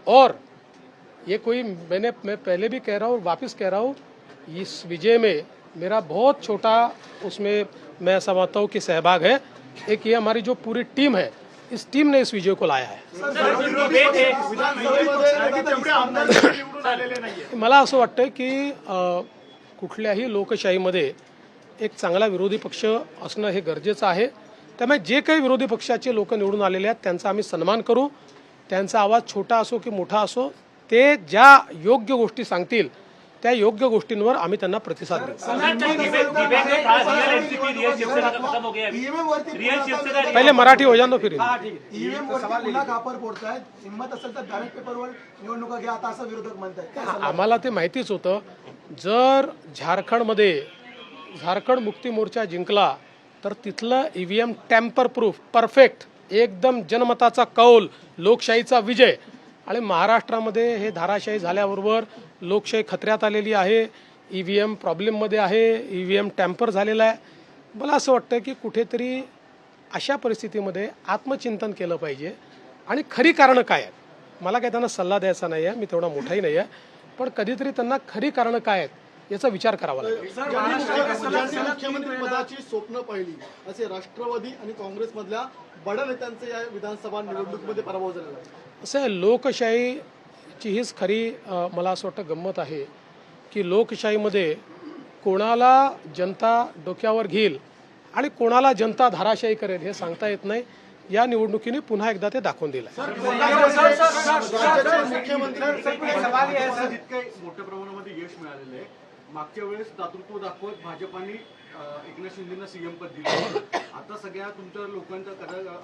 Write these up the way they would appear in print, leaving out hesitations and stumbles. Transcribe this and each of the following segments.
और ये कोई मैं पहले भी कह रहा हूँ और वापस कह रहा हूँ, इस विजय में मेरा बहुत छोटा उसमें मैं समझता हूँ कि सहभाग है। एक ये हमारी जो पूरी टीम है, इस टीम ने इस विजय को लाया है। मला असं वाटतं की कुठल्याही लोकशाहीमध्ये एक चांगला विरोधी पक्ष असणं हे गरजेचं आहे। त्यामुळे जे काही विरोधी पक्षाचे लोक निवडून आलेले आहेत त्यांचा आम्ही सन्मान करू। त्यांचा आवाज छोटा असो की मोठा असो, ते ज्या योग्य गोष्टी सांगतील त्या योग्य गोष्टींवर आम्ही त्यांना प्रतिसाद देऊ। पहिले मराठी हो जानो फिर आम्हाला ते माहितीच होतं। जर झारखंड मुक्ती मोर्चा जिंकला तर तिथलं ईव्हीएम टॅम्पर प्रूफ परफेक्ट एकदम जनमताचा कौल लोकशाहीचा विजय, आणि महाराष्ट्रामध्ये हे धाराशाही झाल्याबरोबर लोकशाही खतऱ्यात आलेली आहे। ईव्हीएम प्रॉब्लेम मध्ये आहे, ईव्हीएम टॅम्पर झालेला आहे। मला असं वाटतं की कुठेतरी अशा परिस्थितीमध्ये आत्मचिंतन केलं पाहिजे आणि खरी कारणं काय आहेत। मला काय त्यांना सल्ला द्यायचा नाही आहे, मी तेवढा मोठाही नाही आहे, पण कधीतरी त्यांना खरी कारणं काय आहेत याचा विचार करावा लागेल। मुख्यमंत्री पदाची स्वप्न पाहिली असे राष्ट्रवादी आणि काँग्रेस मधल्या बड्या नेत्यांचे या विधानसभा निवडणुकीमध्ये पराभव झालेला आहे। असं लोकशाहीची हीच खरी मला असं वाटतं गंमत आहे की लोकशाहीमध्ये कोणाला जनता डोक्यावर घेईल आणि कोणाला जनता धाराशाही करेल हे सांगता येत नाही। या निवडणुकीने पुन्हा एकदा ते दाखवून दिलं आहे। जितके मोठ्या प्रमाणामध्ये यश मिळालेलं आहे, मागच्या वेळेस दातृत्व दाखवत भाजपाने एकनाथ शिंदेना सीएम पद दिलं। आता सगळ्या तुमच्या लोकांच्या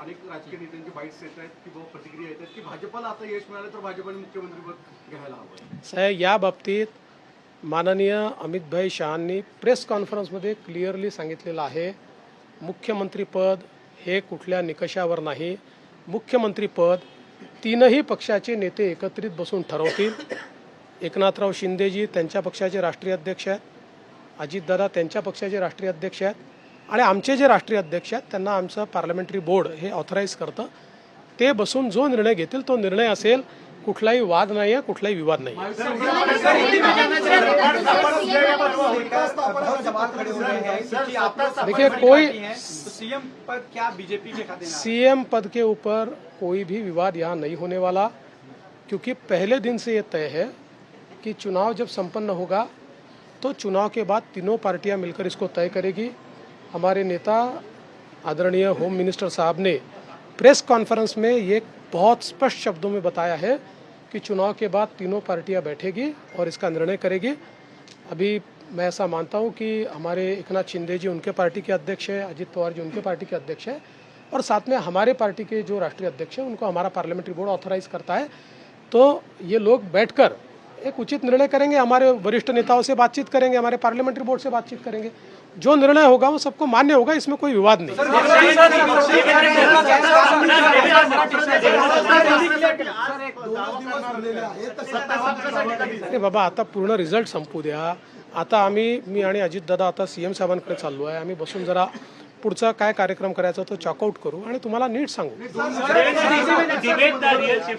अनेक राजकीय नेत्यांचे बाईट्स येत आहेत किंवा प्रतिक्रिया येत आहेत की भाजपाला आता यश मिळालं तर भाजपाने मुख्यमंत्री पद घ्यायला हवं। साहेब, या बाबतीत माननीय अमितभाई शहांनी प्रेस कॉन्फरन्समध्ये क्लिअरली सांगितलेलं आहे, मुख्यमंत्री पद हे कुठल्या निकषावर नाही। मुख्यमंत्री पद तीनही पक्षाचे नेते एकत्रित बसून ठरवतील। एकनाथराव शिंदेजी त्यांच्या पक्षाचे राष्ट्रीय अध्यक्ष आहेत, अजितदादा त्यांच्या पक्षाचे राष्ट्रीय अध्यक्ष आहेत, आणि आमचे जे राष्ट्रीय अध्यक्ष आहेत त्यांना आमचं पार्लमेंटरी बोर्ड हे ऑथराईज करतं। ते बसून जो निर्णय घेतील तो निर्णय असेल, कुठलाही वाद नाही आहे, कुठलाही विवाद नाही। देखिए, कोई सीएम पद क्या बीजेपी के खाते सीएम पद के ऊपर कोई भी विवाद यहाँ नहीं होने वाला, क्योंकि पहले दिन से ये तय है कि चुनाव जब संपन्न होगा तो चुनाव के बाद तीनों पार्टियां मिलकर इसको तय करेगी। हमारे नेता आदरणीय होम मिनिस्टर साहब ने प्रेस कॉन्फ्रेंस में ये बहुत स्पष्ट शब्दों में बताया है कि चुनाव के बाद तीनों पार्टियां बैठेगी और इसका निर्णय करेगी। अभी मैं ऐसा मानता हूं कि हमारे एकनाथ शिंदे जी उनके पार्टी के अध्यक्ष हैं, अजित पवार जी उनके पार्टी के अध्यक्ष हैं, और साथ में हमारे पार्टी के जो राष्ट्रीय अध्यक्ष हैं उनको हमारा पार्लियामेंट्री बोर्ड ऑथराइज करता है। तो ये लोग बैठकर एक उचित निर्णय करेंगे, हमारे वरिष्ठ नेताओं से बातचीत करेंगे, हमारे पार्लियामेंट्री बोर्ड से बातचीत करेंगे। जो निर्णय होगा वो सबको मान्य होगा, इसमें कोई विवाद नहीं। अरे बाबा, आता पूर्ण रिझल्ट संपू द्या। आता मी आणि अजितदादा आता सीएम साहेबांकडे चाललो आहे। आम्ही बसून जरा पुढचा काय कार्यक्रम करायचा तो चॉकआउट करू आणि तुम्हाला नीट सांगू।